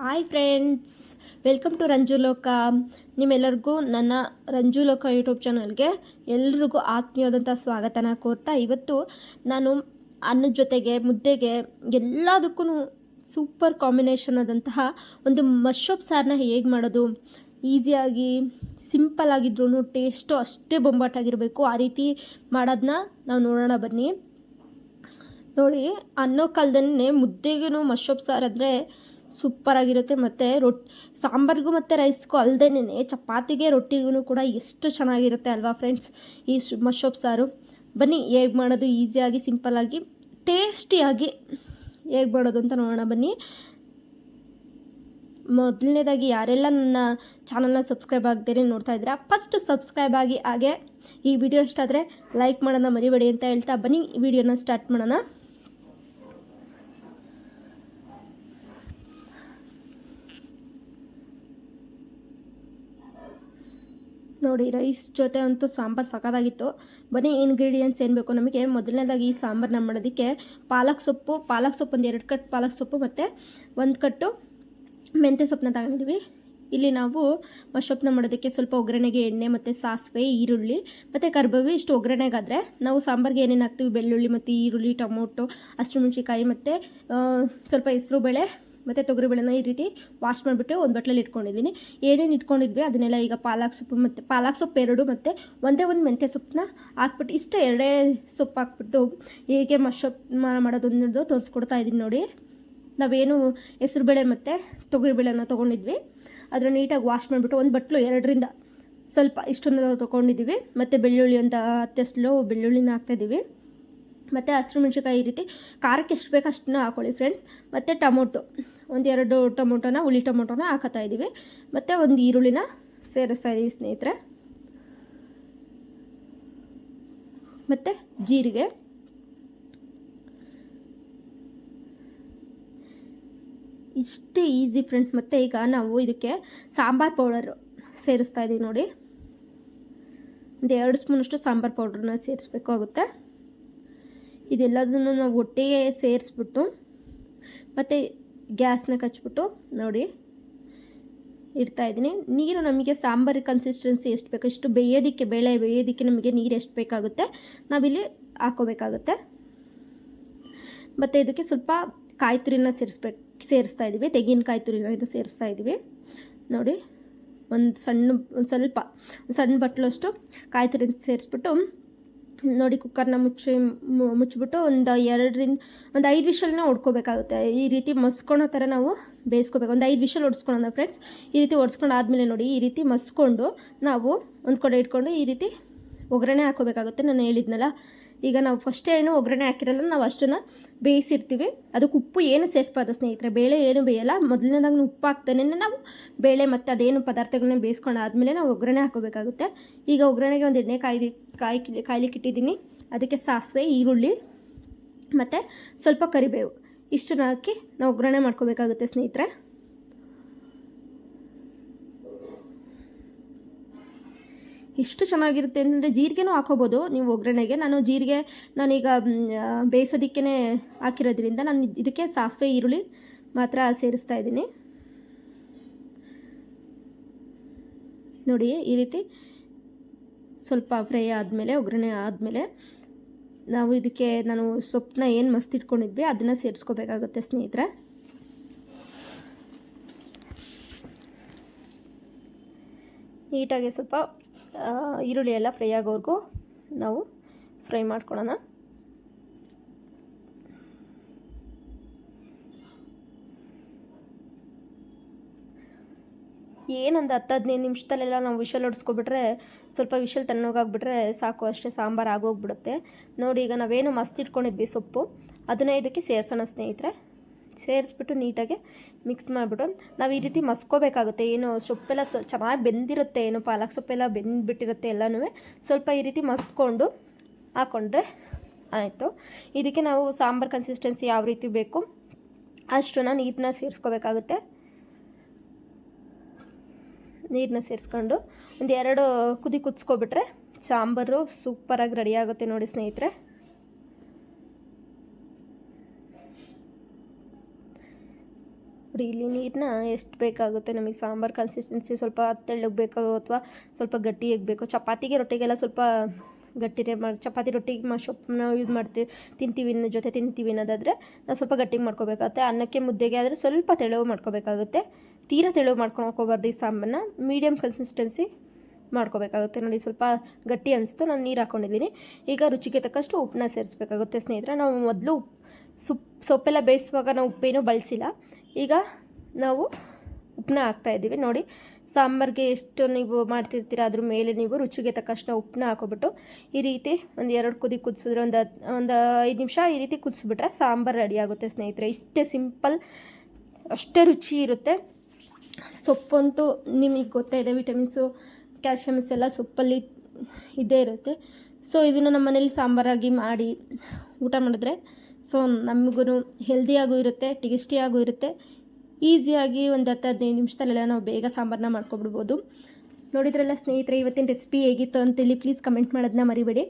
Hi friends, welcome to Ranju Loka. ನಿಮ್ಮೆಲ್ಲರಿಗೂ ನನ್ನ ರಂಜು ಲೋಕ ಯೂಟ್ಯೂಬ್ ಚಾನಲ್ಗೆ ಎಲ್ರಿಗೂ ಆತ್ಮೀಯವಾದಂಥ ಸ್ವಾಗತನ ಕೋರ್ತಾ, ಇವತ್ತು ನಾನು ಅನ್ನದ ಜೊತೆಗೆ ಮುದ್ದೆಗೆ ಎಲ್ಲದಕ್ಕೂ ಸೂಪರ್ ಕಾಂಬಿನೇಷನ್ ಆದಂತಹ ಒಂದು ಮಶ್ರೂಮ್ ಸಾರನ್ನ ಹೇಗೆ ಮಾಡೋದು, ಈಸಿಯಾಗಿ ಸಿಂಪಲ್ ಆಗಿದ್ರೂ ಟೇಸ್ಟು ಅಷ್ಟೇ ಬೊಂಬಾಟಾಗಿರಬೇಕು, ಆ ರೀತಿ ಮಾಡೋದನ್ನ ನಾವು ನೋಡೋಣ ಬನ್ನಿ. ನೋಡಿ, ಅನ್ನೋ ಕಾಲದನ್ನೇ ಮುದ್ದೆಗೂ ಮಶ್ರೂಮ್ ಸಾರು ಆದರೆ ಸೂಪರಾಗಿರುತ್ತೆ. ಮತ್ತು ಸಾಂಬಾರಿಗೂ ಮತ್ತು ರೈಸ್ಗೂ ಅಲ್ಲದೇನೆ ಚಪಾತಿಗೆ ರೊಟ್ಟಿಗೂ ಕೂಡ ಎಷ್ಟು ಚೆನ್ನಾಗಿರುತ್ತೆ ಅಲ್ವಾ ಫ್ರೆಂಡ್ಸ್ ಈ ಮಶ್ರೂಮ್ ಸಾರು. ಬನ್ನಿ ಹೇಗೆ ಮಾಡೋದು, ಈಸಿಯಾಗಿ ಸಿಂಪಲ್ಲಾಗಿ ಟೇಸ್ಟಿಯಾಗಿ ಹೇಗೆ ಮಾಡೋದು ಅಂತ ನೋಡೋಣ ಬನ್ನಿ. ಮೊದಲನೇದಾಗಿ ಯಾರೆಲ್ಲ ನನ್ನ ಚಾನಲ್ನ ಸಬ್ಸ್ಕ್ರೈಬ್ ಆಗದೇ ನೋಡ್ತಾ ಇದ್ದೀರಾ, ಫಸ್ಟ್ ಸಬ್ಸ್ಕ್ರೈಬ್ ಆಗಿ, ಹಾಗೆ ಈ ವಿಡಿಯೋ ಇಷ್ಟ ಆದರೆ ಲೈಕ್ ಮಾಡೋಣ ಮರಿಬೇಡಿ ಅಂತ ಹೇಳ್ತಾ ಬನ್ನಿ ವಿಡಿಯೋನ ಸ್ಟಾರ್ಟ್ ಮಾಡೋಣ. ನೋಡಿ, ರೈಸ್ ಜೊತೆ ಅಂತೂ ಸಾಂಬಾರು ಸಖತ್ತಾಗಿತ್ತು. ಬನ್ನಿ ಇಂಗ್ರೀಡಿಯೆಂಟ್ಸ್ ಏನು ಬೇಕು ನಮಗೆ. ಮೊದಲನೇದಾಗಿ ಈ ಸಾಂಬಾರನ್ನ ಮಾಡೋದಕ್ಕೆ ಪಾಲಕ್ ಸೊಪ್ಪು ಒಂದು 2 ಕಟ್ ಪಾಲಕ್ ಸೊಪ್ಪು ಮತ್ತು 1 ಕಟ್ಟು ಮೆಂತ್ಯ ಸೊಪ್ಪನ್ನ ತಗೊಂಡಿದ್ದೀವಿ. ಇಲ್ಲಿ ನಾವು ಮಶ್ರೂಮ್ನ ಮಾಡೋದಕ್ಕೆ ಸ್ವಲ್ಪ ಒಗ್ಗರಣೆಗೆ ಎಣ್ಣೆ ಮತ್ತು ಸಾಸಿವೆ, ಈರುಳ್ಳಿ ಮತ್ತು ಕರಿಬೇವು ಇಷ್ಟು ಒಗ್ಗರಣೆಗಾದರೆ ನಾವು ಸಾಂಬಾರಿಗೆ ಏನೇನು ಹಾಕ್ತೀವಿ, ಬೆಳ್ಳುಳ್ಳಿ ಮತ್ತು ಈರುಳ್ಳಿ, ಟೊಮೊಟೊ, ಹಸಿಮೆಣಸಿನ್ಕಾಯಿ ಮತ್ತು ಸ್ವಲ್ಪ ಹೆಸರುಬೇಳೆ ಮತ್ತು ತೊಗರಿಬೇಳೆನ ಈ ರೀತಿ ವಾಶ್ ಮಾಡಿಬಿಟ್ಟು ಒಂದು ಬಟ್ಲಲ್ಲಿ ಇಟ್ಕೊಂಡಿದ್ದೀನಿ. ಏನೇನು ಇಟ್ಕೊಂಡಿದ್ವಿ ಅದನ್ನೆಲ್ಲ ಈಗ ಪಾಲಕ್ ಸೊಪ್ಪು ಮತ್ತು ಪಾಲಕ್ ಸೊಪ್ಪು 2 ಮತ್ತು ಒಂದು ಮೆಂತ್ಯ ಸೊಪ್ಪನ್ನ ಹಾಕ್ಬಿಟ್ಟು ಇಷ್ಟು 2 ಸೊಪ್ಪು ಹಾಕ್ಬಿಟ್ಟು ಹೇಗೆ ಮಶ್ರೂಮ್ ಮಾಡೋದು ಅನ್ನೋದು ತೋರಿಸ್ಕೊಡ್ತಾ ಇದ್ದೀನಿ ನೋಡಿ. ನಾವೇನು ಹೆಸರುಬೇಳೆ ಮತ್ತು ತೊಗರಿಬೇಳೆನ ತೊಗೊಂಡಿದ್ವಿ ಅದನ್ನು ನೀಟಾಗಿ ವಾಶ್ ಮಾಡಿಬಿಟ್ಟು ಒಂದು ಬಟ್ಲು 2ರಿಂದ ಸ್ವಲ್ಪ ಇಷ್ಟನ್ನು ತೊಗೊಂಡಿದ್ದೀವಿ. ಮತ್ತು ಬೆಳ್ಳುಳ್ಳಿ ಒಂದು 10 ಬೆಳ್ಳುಳ್ಳಿನ ಹಾಕ್ತಾಯಿದ್ದೀವಿ. ಮತ್ತು ಹಸಿಮೆಣ್ಸಿನ್ಕಾಯಿ ಈ ರೀತಿ ಖಾರಕ್ಕೆ ಎಷ್ಟು ಬೇಕು ಅಷ್ಟನ್ನ ಹಾಕ್ಕೊಳ್ಳಿ ಫ್ರೆಂಡ್ಸ್. ಮತ್ತು ಟೊಮೊಟೊ ಒಂದು 2 ಟೊಮೊಟೊನ, ಹುಳಿ ಟೊಮೊಟೊನ ಹಾಕತ್ತಾ ಇದ್ದೀವಿ. ಮತ್ತು ಒಂದು ಈರುಳ್ಳಿನ ಸೇರಿಸ್ತಾ ಇದ್ದೀವಿ ಸ್ನೇಹಿತರೆ. ಮತ್ತು ಜೀರಿಗೆ, ಇಷ್ಟೇ ಈಸಿ ಫ್ರೆಂಡ್ಸ್. ಮತ್ತು ಈಗ ನಾವು ಇದಕ್ಕೆ ಸಾಂಬಾರು ಪೌಡರು ಸೇರಿಸ್ತಾ ಇದ್ದೀವಿ ನೋಡಿ. ಒಂದು 2 ಸ್ಪೂನಷ್ಟು ಸಾಂಬಾರು ಪೌಡ್ರನ್ನ ಸೇರಿಸ್ಬೇಕಾಗುತ್ತೆ. ಇದೆಲ್ಲದನ್ನು ನಾವು ಒಟ್ಟಿಗೆ ಸೇರಿಸ್ಬಿಟ್ಟು ಮತ್ತು ಗ್ಯಾಸ್ನ ಕಚ್ಬಿಟ್ಟು ನೋಡಿ ಇಡ್ತಾಯಿದ್ದೀನಿ. ನೀರು ನಮಗೆ ಸಾಂಬಾರು ಕನ್ಸಿಸ್ಟೆನ್ಸಿ ಎಷ್ಟು ಬೇಕು ಇಷ್ಟು ಬೇಯೋದಕ್ಕೆ, ಬೇಳೆ ಬೇಯೋದಕ್ಕೆ ನಮಗೆ ನೀರು ಎಷ್ಟು ಬೇಕಾಗುತ್ತೆ ನಾವಿಲ್ಲಿ ಹಾಕೋಬೇಕಾಗುತ್ತೆ. ಮತ್ತು ಇದಕ್ಕೆ ಸ್ವಲ್ಪ ಕಾಯಿ ತುರಿನ ಸೇರಿಸ್ತಾ ಇದ್ದೀವಿ, ತೆಂಗಿನಕಾಯಿ ತುರಿನ ಇದು ಸೇರಿಸ್ತಾ ಇದ್ದೀವಿ ನೋಡಿ. ಒಂದು ಸಣ್ಣ ಬಟ್ಲಷ್ಟು ಕಾಯಿ ತುರಿನ ಸೇರಿಸ್ಬಿಟ್ಟು ನೋಡಿ ಕುಕ್ಕರ್ನ ಮುಚ್ಚಿಬಿಟ್ಟು ಒಂದು 5 ವಿಷಲ್ನ ಹೊಡ್ಕೋಬೇಕಾಗುತ್ತೆ. ಈ ರೀತಿ ಮಸ್ಕೊಳೋ ಥರ ನಾವು ಬೇಯಿಸ್ಕೋಬೇಕು. ಒಂದು 5 ವಿಷಲ್ ಹೊಡ್ಸ್ಕೊಳ್ಳೋಣ ಫ್ರೆಂಡ್ಸ್. ಈ ರೀತಿ ಹೊಡ್ಸ್ಕೊಂಡು ಆದಮೇಲೆ ನೋಡಿ, ಈ ರೀತಿ ಮಸ್ಕೊಂಡು ನಾವು ಒಂದು ಕಡೆ ಇಟ್ಕೊಂಡು ಈ ರೀತಿ ಒಗ್ಗರಣೆ ಹಾಕೋಬೇಕಾಗುತ್ತೆ. ನಾನು ಹೇಳಿದ್ನಲ್ಲ, ಈಗ ನಾವು ಫಸ್ಟ್ ಏನು ಒಗ್ಗರಣೆ ಹಾಕಿರಲ್ಲ, ನಾವು ಅಷ್ಟನ್ನು ಬೇಯಿಸಿರ್ತೀವಿ. ಅದಕ್ಕೆ ಉಪ್ಪು ಏನು ಸೇರಿಸ್ಬಾರ್ದು ಸ್ನೇಹಿತರೆ, ಬೇಳೆ ಏನು ಬೇಯಲ್ಲ. ಮೊದಲನೇದಾಗಿ ಉಪ್ಪು ಹಾಕ್ತಾನೆ ನಾವು ಬೇಳೆ ಮತ್ತು ಅದೇನು ಪದಾರ್ಥಗಳನ್ನ ಬೇಯಿಸ್ಕೊಂಡು ಆದಮೇಲೆ ನಾವು ಒಗ್ಗರಣೆ ಹಾಕೋಬೇಕಾಗುತ್ತೆ. ಈಗ ಒಗ್ಗರಣೆಗೆ ಒಂದು ಎಣ್ಣೆ ಕಾಯ್ಲಿಕ್ಕೆ ಇಟ್ಟಿದ್ದೀನಿ. ಅದಕ್ಕೆ ಸಾಸಿವೆ, ಈರುಳ್ಳಿ ಮತ್ತು ಸ್ವಲ್ಪ ಕರಿಬೇವು ಇಷ್ಟನ್ನು ಹಾಕಿ ನಾವು ಒಗ್ಗರಣೆ ಮಾಡ್ಕೋಬೇಕಾಗುತ್ತೆ ಸ್ನೇಹಿತರೆ. ಎಷ್ಟು ಚೆನ್ನಾಗಿರುತ್ತೆ ಅಂದರೆ ಜೀರಿಗೆನೂ ಹಾಕೋಬೋದು ನೀವು ಒಗ್ಗರಣೆಗೆ. ನಾನೀಗ ಬೇಯಿಸೋದಕ್ಕೇ ಹಾಕಿರೋದ್ರಿಂದ ನಾನು ಇದಕ್ಕೆ ಸಾಸಿವೆ, ಈರುಳ್ಳಿ ಮಾತ್ರ ಸೇರಿಸ್ತಾ ಇದ್ದೀನಿ ನೋಡಿ. ಈ ರೀತಿ ಸ್ವಲ್ಪ ಫ್ರೈ ಆದಮೇಲೆ, ಒಗ್ಗರಣೆ ಆದಮೇಲೆ ನಾವು ಇದಕ್ಕೆ ನಾನು ಸೊಪ್ಪನ್ನ ಏನು ಮಸ್ತ್ ಇಟ್ಕೊಂಡಿದ್ವಿ ಅದನ್ನು ಸೇರಿಸ್ಕೋಬೇಕಾಗುತ್ತೆ ಸ್ನೇಹಿತರೆ. ನೀಟಾಗಿ ಸ್ವಲ್ಪ ಈರುಳ್ಳಿ ಎಲ್ಲ ಫ್ರೈ ಆಗೋವರೆಗೂ ನಾವು ಫ್ರೈ ಮಾಡ್ಕೊಳ್ಳೋಣ. ಏನೊಂದು 10-15 ನಿಮಿಷದಲ್ಲೆಲ್ಲ ನಾವು ವಿಷಲ್ ಹೊಡ್ಸ್ಕೊಬಿಟ್ರೆ, ಸ್ವಲ್ಪ ವಿಷಲ್ ತಣ್ಣಗಾಗ್ಬಿಟ್ರೆ ಸಾಕು, ಅಷ್ಟೇ ಸಾಂಬಾರು ಆಗೋಗ್ಬಿಡುತ್ತೆ ನೋಡಿ. ಈಗ ನಾವೇನು ಮಸ್ತ್ ಇಟ್ಕೊಂಡಿದ್ವಿ ಸೊಪ್ಪು ಅದನ್ನೇ ಇದಕ್ಕೆ ಸೇರಿಸೋಣ ಸ್ನೇಹಿತರೆ. ಸೇರಿಸ್ಬಿಟ್ಟು ನೀಟಾಗಿ ಮಿಕ್ಸ್ ಮಾಡಿಬಿಟ್ಟು ನಾವು ಈ ರೀತಿ ಮಸ್ಕೋಬೇಕಾಗುತ್ತೆ. ಏನು ಸೊಪ್ಪೆಲ್ಲ ಚೆನ್ನಾಗಿ ಬೆಂದಿರುತ್ತೆ, ಏನು ಪಾಲಕ್ ಸೊಪ್ಪೆಲ್ಲ ಬೆಂದ್ಬಿಟ್ಟಿರುತ್ತೆ ಎಲ್ಲನೂ. ಸ್ವಲ್ಪ ಈ ರೀತಿ ಮಸ್ಕೊಂಡು ಹಾಕ್ಕೊಂಡ್ರೆ ಆಯಿತು. ಇದಕ್ಕೆ ನಾವು ಸಾಂಬಾರು ಕನ್ಸಿಸ್ಟೆನ್ಸಿ ಯಾವ ರೀತಿ ಬೇಕು ಅಷ್ಟನ್ನು ನೀರನ್ನ ಸೇರಿಸ್ಕೋಬೇಕಾಗುತ್ತೆ. ನೀರನ್ನ ಸೇರಿಸ್ಕೊಂಡು ಒಂದು 2 ಕುದಿ ಕುದಿಸ್ಕೊಬಿಟ್ರೆ ಸಾಂಬಾರು ಸೂಪರಾಗಿ ರೆಡಿಯಾಗುತ್ತೆ ನೋಡಿ ಸ್ನೇಹಿತರೆ. ನೋಡಿ ಇಲ್ಲಿ ನೀರನ್ನ ಎಷ್ಟು ಬೇಕಾಗುತ್ತೆ ನಮಗೆ ಸಾಂಬಾರು ಕನ್ಸಿಸ್ಟೆನ್ಸಿ ಸ್ವಲ್ಪ ತೆಳ್ಳಗೆ ಬೇಕೋ ಅಥವಾ ಸ್ವಲ್ಪ ಗಟ್ಟಿಯಾಗಿ ಬೇಕೋ. ಚಪಾತಿಗೆ ರೊಟ್ಟಿಗೆಲ್ಲ ಸ್ವಲ್ಪ ಗಟ್ಟಿನೇ ಚಪಾತಿ ರೊಟ್ಟಿಗೆ ಸೊಪ್ಪನ್ನ ಯೂಸ್ ಮಾಡ್ತೀವಿ, ತಿಂತೀವಿ ಜೊತೆ ತಿಂತೀವಿ ಅನ್ನೋದಾದರೆ ನಾವು ಸ್ವಲ್ಪ ಗಟ್ಟಿಗೆ ಮಾಡ್ಕೋಬೇಕಾಗುತ್ತೆ. ಅನ್ನಕ್ಕೆ ಮುದ್ದೆಗೆ ಆದರೆ ಸ್ವಲ್ಪ ತೆಳು ಮಾಡ್ಕೋಬೇಕಾಗುತ್ತೆ. ತೀರಾ ತೆಳು ಮಾಡ್ಕೊಂಡು ಹೋಗ್ಕೋಬಾರ್ದು. ಈ ಸಾಂಬಾರನ್ನ ಮೀಡಿಯಮ್ ಕನ್ಸಿಸ್ಟೆನ್ಸಿ ಮಾಡ್ಕೋಬೇಕಾಗುತ್ತೆ. ನೋಡಿ ಸ್ವಲ್ಪ ಗಟ್ಟಿ ಅನಿಸ್ತು, ನಾನು ನೀರು ಹಾಕ್ಕೊಂಡಿದ್ದೀನಿ. ಈಗ ರುಚಿಗೆ ತಕ್ಕಷ್ಟು ಉಪ್ಪನ್ನ ಸೇರಿಸ್ಬೇಕಾಗುತ್ತೆ ಸ್ನೇಹಿತರೆ. ನಾವು ಮೊದಲು ಸೊಪ್ಪೆಲ್ಲ ಬೇಯಿಸುವಾಗ ನಾವು ಉಪ್ಪೇನೂ ಬಳಸಿಲ್ಲ. ಈಗ ನಾವು ಉಪ್ಪನ್ನ ಹಾಕ್ತಾಯಿದ್ದೀವಿ. ನೋಡಿ ಸಾಂಬಾರಿಗೆ ಎಷ್ಟು ನೀವು ಮಾಡ್ತಿರ್ತೀರ ಅದ್ರ ಮೇಲೆ ನೀವು ರುಚಿಗೆ ತಕ್ಕಷ್ಟು ಉಪ್ಪನ್ನ ಹಾಕೋಬಿಟ್ಟು ಈ ರೀತಿ ಒಂದು 2 ಕುದಿ ಕುದಿಸಿದ್ರೆ ಒಂದು 5 ನಿಮಿಷ ಈ ರೀತಿ ಕುದಿಸ್ಬಿಟ್ರೆ ಸಾಂಬಾರು ರೆಡಿ ಆಗುತ್ತೆ ಸ್ನೇಹಿತರೆ. ಇಷ್ಟೇ ಸಿಂಪಲ್, ಅಷ್ಟೇ ರುಚಿ ಇರುತ್ತೆ. ಸೊಪ್ಪಂತೂ ನಿಮಗೆ ಗೊತ್ತೇ ಇದೆ, ವಿಟಮಿನ್ಸು ಕ್ಯಾಲ್ಶಿಯಮ್ಸ್ ಎಲ್ಲ ಸೊಪ್ಪಲ್ಲಿ ಇದ್ದೇ ಇರುತ್ತೆ. ಸೊ ಇದನ್ನು ನಮ್ಮ ಮನೇಲಿ ಸಾಂಬಾರಾಗಿ ಮಾಡಿ ಊಟ ಮಾಡಿದ್ರೆ ಸೊ ನಮಗೂ ಹೆಲ್ದಿಯಾಗೂ ಇರುತ್ತೆ, ಟೇಸ್ಟಿಯಾಗೂ ಇರುತ್ತೆ. ಈಸಿಯಾಗಿ ಒಂದು 10-15 ನಿಮಿಷದಲ್ಲೆಲ್ಲ ನಾವು ಬೇಗ ಸಾಂಬಾರನ್ನ ಮಾಡ್ಕೊಬಿಡ್ಬೋದು. ನೋಡಿದ್ರಲ್ಲ ಸ್ನೇಹಿತರೆ, ಇವತ್ತಿನ ರೆಸಿಪಿ ಹೇಗಿತ್ತು ಅಂತೇಳಿ ಪ್ಲೀಸ್ ಕಮೆಂಟ್ ಮಾಡೋದನ್ನ ಮರಿಬೇಡಿ.